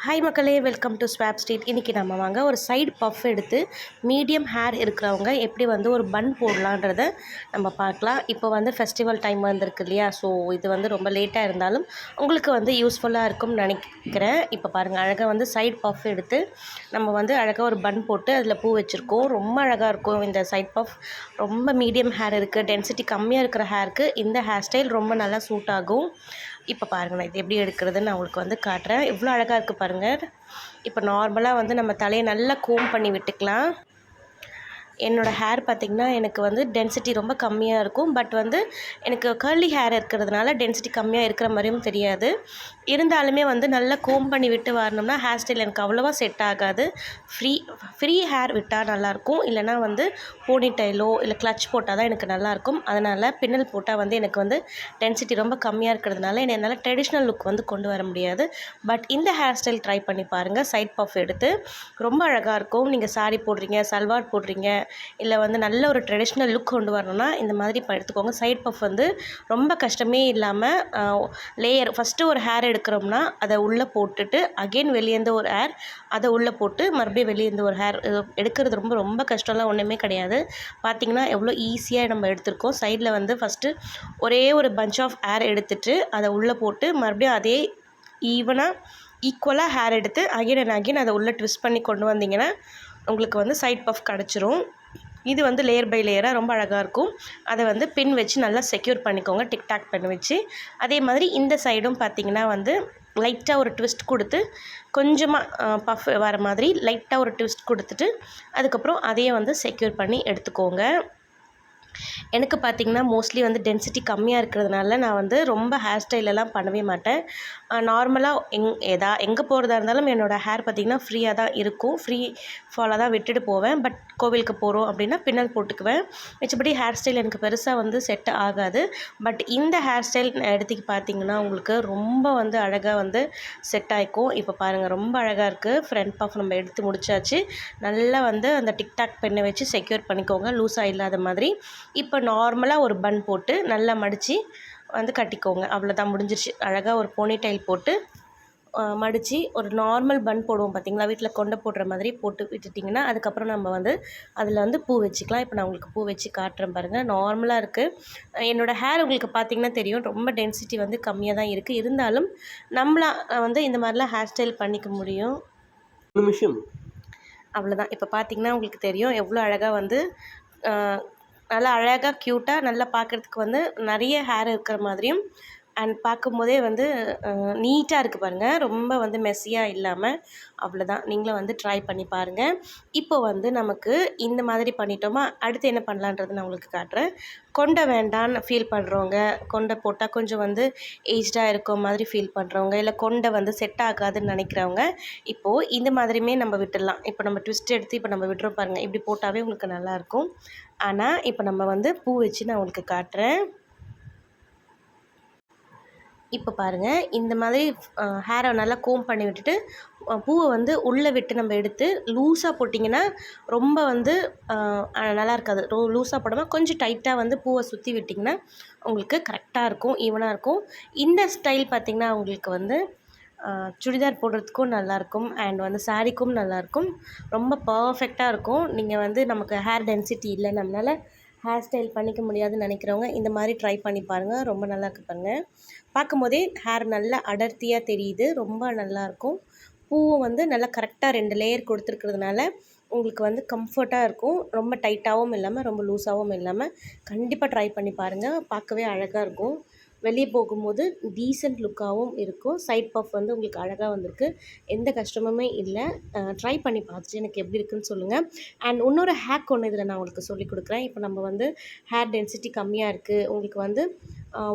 Hi மக்களே, welcome to swap street. இன்றைக்கி நம்ம வாங்க ஒரு சைடு பஃப் எடுத்து மீடியம் ஹேர் இருக்கிறவங்க எப்படி வந்து ஒரு பன் போடலான்றதை நம்ம பார்க்கலாம். இப்போ வந்து ஃபெஸ்டிவல் டைம் வந்திருக்கு இல்லையா? ஸோ இது வந்து ரொம்ப லேட்டாக இருந்தாலும் உங்களுக்கு வந்து யூஸ்ஃபுல்லாக இருக்கும்னு நினைக்கிறேன். இப்போ பாருங்கள், அழகாக வந்து சைடு பஃப் எடுத்து நம்ம வந்து அழகாக ஒரு பன் போட்டு அதில் பூ வச்சுருக்கோம். ரொம்ப அழகாக இருக்கும் இந்த சைட் பஃப். ரொம்ப மீடியம் ஹேர் இருக்குது, டென்சிட்டி கம்மியாக இருக்கிற ஹேருக்கு இந்த ஹேர் ஸ்டைல் ரொம்ப நல்லா சூட் ஆகும். இப்போ பாருங்கள், நான் இது எப்படி எடுக்கிறதுன்னு நான் உங்களுக்கு வந்து காட்டுறேன். எவ்வளோ அழகாக இருக்குது பாருங்கள். இப்போ நார்மலாக வந்து நம்ம தலையை நல்லா கோம் பண்ணி விட்டுக்கலாம். என்னோடய ஹேர் பார்த்திங்கன்னா எனக்கு வந்து டென்சிட்டி ரொம்ப கம்மியாக இருக்கும். பட் வந்து எனக்கு கர்லி ஹேர் இருக்கிறதுனால டென்சிட்டி கம்மியாக இருக்கிற மாதிரியும் தெரியாது. இருந்தாலுமே வந்து நல்லா கோம் பண்ணி விட்டு வரணும்னா ஹேர் ஸ்டைல் எனக்கு அவ்வளோவா செட் ஆகாது. ஃப்ரீ ஹேர் விட்டால் நல்லாயிருக்கும். இல்லைனா வந்து போனி டைலோ இல்லை கிளச் போட்டால் தான் எனக்கு நல்லாயிருக்கும். அதனால் பின்னல் போட்டால் வந்து எனக்கு வந்து டென்சிட்டி ரொம்ப கம்மியாக இருக்கிறதுனால என்னால் ட்ரெடிஷ்னல் லுக் வந்து கொண்டு வர முடியாது. பட் இந்த ஹேர் ஸ்டைல் ட்ரை பண்ணி பாருங்கள். சைட் பஃப் எடுத்து ரொம்ப அழகாக இருக்கும். நீங்கள் சாரி போடுறீங்க, சல்வார் போடுறீங்க, இல்லை வந்து நல்ல ஒரு ட்ரெடிஷ்னல் லுக் கொண்டு வரணும்னா இந்த மாதிரி எடுத்துக்கோங்க. சைட் பஃப் வந்து ரொம்ப கஷ்டமே இல்லாமல் லேயர் ஃபஸ்ட்டு ஒரு ஹேர் எடுக்கிறோம்னா அதை உள்ளே போட்டுட்டு அகெயின் வெளியேந்து ஒரு ஹேர் அதை உள்ளே போட்டு மறுபடியும் வெளியேந்து ஒரு ஹேர் எடுக்கிறது ரொம்ப ரொம்ப கஷ்டம்லாம் ஒன்றுமே கிடையாது. பார்த்திங்கன்னா எவ்வளோ ஈஸியாக நம்ம எடுத்திருக்கோம். சைடில் வந்து ஃபஸ்ட்டு ஒரே ஒரு பஞ்ச் ஆஃப் ஹேர் எடுத்துட்டு அதை உள்ளே போட்டு மறுபடியும் அதே ஈக்குவலாக ஹேர் எடுத்து அகெயின் அதை உள்ளே ட்விஸ்ட் பண்ணி கொண்டு வந்தீங்கன்னா உங்களுக்கு வந்து சைட் பஃப் கிடச்சிரும். இது வந்து லேயர் பை லேயராக ரொம்ப அழகாக இருக்கும். அதை வந்து பின் வச்சு நல்லா செக்யூர் பண்ணிக்கோங்க, டிக்டாக் பண்ணி வச்சு. அதே மாதிரி இந்த சைடும் பார்த்திங்கன்னா வந்து லைட்டாக ஒரு ட்விஸ்ட் கொடுத்து கொஞ்சமாக பஃப் வர மாதிரி லைட்டாக ஒரு ட்விஸ்ட் கொடுத்துட்டு அதுக்கப்புறம் அதையே வந்து செக்யூர் பண்ணி எடுத்துக்கோங்க. எனக்கு பார்த்திங்கன்னா மோஸ்ட்லி வந்து டென்சிட்டி கம்மியாக இருக்கிறதுனால நான் வந்து ரொம்ப ஹேர் ஸ்டைலெல்லாம் பண்ணவே மாட்டேன். நார்மலாக எங்கே போகிறதா இருந்தாலும் என்னோடய ஹேர் பார்த்திங்கன்னா ஃப்ரீயாக தான் இருக்கும். ஃப்ரீ ஃபாலாக தான் விட்டுட்டு போவேன். பட் கோவிலுக்கு போகிறோம் அப்படின்னா பின்னல் போட்டுக்குவேன். மிச்சபடி ஹேர் ஸ்டைல் எனக்கு பெருசாக வந்து செட் ஆகாது. பட் இந்த ஹேர் ஸ்டைல் எடுத்துக்கு பார்த்திங்கன்னா உங்களுக்கு ரொம்ப வந்து அழகாக வந்து செட் ஆகிக்கும். இப்போ பாருங்கள், ரொம்ப அழகாக இருக்குது. ஃப்ரண்ட் பஃப் நம்ம எடுத்து முடிச்சாச்சு. நல்லா வந்து அந்த டிக்டாக் பெண்ணை வச்சு செக்யூர் பண்ணிக்கோங்க, லூஸாக இல்லாத மாதிரி. இப்போ நார்மலாக ஒரு பன் போட்டு நல்லா மடித்து வந்து கட்டிக்கோங்க. அவ்வளோதான், முடிஞ்சிருச்சு. அழகாக ஒரு போனி டைல் போட்டு மடித்து ஒரு நார்மல் பன் போடுவோம் பார்த்திங்களா, வீட்டில் கொண்டை போடுற மாதிரி போட்டு விட்டுட்டிங்கன்னா அதுக்கப்புறம் நம்ம வந்து அதில் வந்து பூ வச்சுக்கலாம். இப்போ நான் உங்களுக்கு பூ வச்சு காட்டுறேன் பாருங்கள். நார்மலாக இருக்குது. என்னோடய ஹேர் உங்களுக்கு பார்த்திங்கன்னா தெரியும், ரொம்ப டென்சிட்டி வந்து கம்மியாக தான் இருக்குது. இருந்தாலும் நம்மளாக வந்து இந்த மாதிரிலாம் ஹேர் ஸ்டைல் பண்ணிக்க முடியும். அவ்வளோதான். இப்போ பார்த்திங்கன்னா உங்களுக்கு தெரியும் எவ்வளோ அழகாக வந்து நல்லா அழகாக க்யூட்டாக நல்லா பார்க்குறதுக்கு வந்து நிறைய ஹேர் இருக்கிற மாதிரியும் அண்ட் பார்க்கும்போதே வந்து நீட்டாக இருக்குது பாருங்கள். ரொம்ப வந்து மெஸ்ஸியாக இல்லாமல். அவ்வளோதான், நீங்களும் வந்து ட்ரை பண்ணி பாருங்கள். இப்போ வந்து நமக்கு இந்த மாதிரி பண்ணிட்டோமா, அடுத்து என்ன பண்ணலான்றது நான் உங்களுக்கு காட்டுறேன். கொண்டை வேண்டான்னு ஃபீல் பண்ணுறவங்க, கொண்டை போட்டால் கொஞ்சம் வந்து ஏஜ்டாக இருக்க மாதிரி ஃபீல் பண்ணுறவங்க, இல்லை கொண்டை வந்து செட் ஆகாதுன்னு நினைக்கிறவங்க இப்போது இந்த மாதிரியுமே நம்ம விட்டுடலாம். இப்போ நம்ம ட்விஸ்ட் எடுத்து இப்போ நம்ம விட்டுறோம் பாருங்கள். இப்படி போட்டாவே உங்களுக்கு நல்லாயிருக்கும். ஆனால் இப்போ நம்ம வந்து பூ வச்சு நான் உங்களுக்கு காட்டுறேன். இப்போ பாருங்கள், இந்த மாதிரி ஹேரை நல்லா கோம் பண்ணி விட்டுட்டு பூவை வந்து உள்ளே விட்டு நம்ம எடுத்து லூஸாக போட்டிங்கன்னா ரொம்ப வந்து நல்லா இருக்காது. லூஸாக போடாமல் கொஞ்சம் டைட்டாக வந்து பூவை சுற்றி விட்டிங்கன்னா உங்களுக்கு கரெக்டாக இருக்கும், ஈவனாக இருக்கும். இந்த ஸ்டைல் பார்த்திங்கன்னா உங்களுக்கு வந்து சுடிதார் போடுறதுக்கும் நல்லாயிருக்கும் அண்ட் வந்து சாரீக்கும் நல்லாயிருக்கும். ரொம்ப பர்ஃபெக்டாக இருக்கும். நீங்கள் வந்து நமக்கு ஹேர் டென்சிட்டி இல்லை, நம்மளால் ஹேர் ஸ்டைல் பண்ணிக்க முடியாதுன்னு நினைக்கிறவங்க இந்த மாதிரி ட்ரை பண்ணி பாருங்கள். ரொம்ப நல்லா இருக்குது பாருங்கள். பார்க்கும்போதே ஹேர் நல்லா அடர்த்தியாக தெரியுது, ரொம்ப நல்லாயிருக்கும். பூவும் வந்து நல்லா கரெக்டாக 2 லேயர் கொடுத்துருக்கிறதுனால உங்களுக்கு வந்து கம்ஃபர்ட்டாக இருக்கும். ரொம்ப டைட்டாகவும் இல்லாமல் ரொம்ப லூஸாகவும் இல்லாமல். கண்டிப்பாக ட்ரை பண்ணி பாருங்கள். பார்க்கவே அழகாக இருக்கும். வெளியே போகும்போது டீசெண்ட் லுக்காகவும் இருக்கும். சைட் பஃப் வந்து உங்களுக்கு அழகாக வந்திருக்கு, எந்த கஷ்டமுமே இல்லை. ட்ரை பண்ணி பார்த்துட்டு எனக்கு எப்படி இருக்குதுன்னு சொல்லுங்கள். அண்ட் இன்னொரு ஹேக் ஒன்று இதில் நான் உங்களுக்கு சொல்லிக் கொடுக்குறேன். இப்போ நம்ம வந்து ஹேர் டென்சிட்டி கம்மியாக இருக்குது, உங்களுக்கு வந்து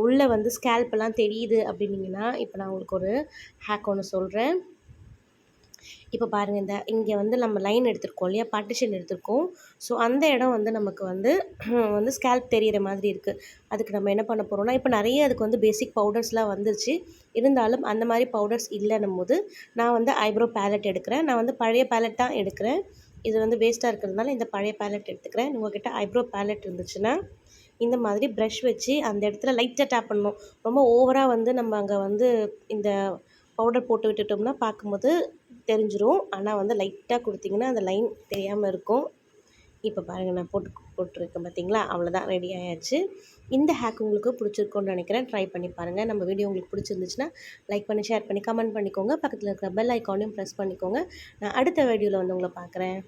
உள்ளே வந்து ஸ்கேல்பெல்லாம் தெரியுது அப்படின்னிங்கன்னா இப்போ நான் உங்களுக்கு ஒரு ஹேக் ஒன்று சொல்கிறேன். இப்போ பாருங்கள், இங்கே வந்து நம்ம லைன் எடுத்திருக்கோம் இல்லையா, பார்ட்டிஷன் எடுத்திருக்கோம். ஸோ அந்த இடம் வந்து நமக்கு வந்து வந்து ஸ்கேல்ப் தெரிகிற மாதிரி இருக்குது. அதுக்கு நம்ம என்ன பண்ண போகிறோம்னா, இப்போ நிறைய அதுக்கு வந்து பேசிக் பவுடர்ஸ்லாம் வந்துருச்சு. இருந்தாலும் அந்த மாதிரி பவுடர்ஸ் இல்லைன்னும் போது நான் வந்து ஐப்ரோ பேலட் எடுக்கிறேன். நான் வந்து பழைய பேலட் தான் எடுக்கிறேன். இது வந்து வேஸ்ட்டாக இருக்கிறதுனால இந்த பழைய பேலட் எடுத்துக்கிறேன். உங்கள்கிட்ட ஐப்ரோ பேலட் இருந்துச்சுன்னா இந்த மாதிரி ப்ரஷ் வச்சு அந்த இடத்துல லைட்டாக டேப் பண்ணணும். ரொம்ப ஓவராக வந்து நம்ம அங்கே வந்து இந்த பவுடர் போட்டு விட்டுட்டோம்னா பார்க்கும்போது தெரிஞ்சிரும். ஆனால் வந்து லைட்டாக கொடுத்திங்கன்னா அந்த லைன் தெரியாமல் இருக்கும். இப்போ பாருங்கள் நான் போட்டிருக்கேன் பார்த்தீங்களா? அவ்வளோதான், ரெடி ஆயாச்சு. இந்த ஹேக் உங்களுக்கு பிடிச்சிருக்கும்னு நினைக்கிறேன். ட்ரை பண்ணி பாருங்கள். நம்ம வீடியோ உங்களுக்கு பிடிச்சிருந்துச்சுன்னா லைக் பண்ணி, ஷேர் பண்ணி, கமெண்ட் பண்ணிக்கோங்க. பக்கத்தில் இருக்கிற பெல் ஐக்கானையும் ப்ரெஸ் பண்ணிக்கோங்க. நான் அடுத்த வீடியோவில் வந்து உங்களை பார்க்குறேன்.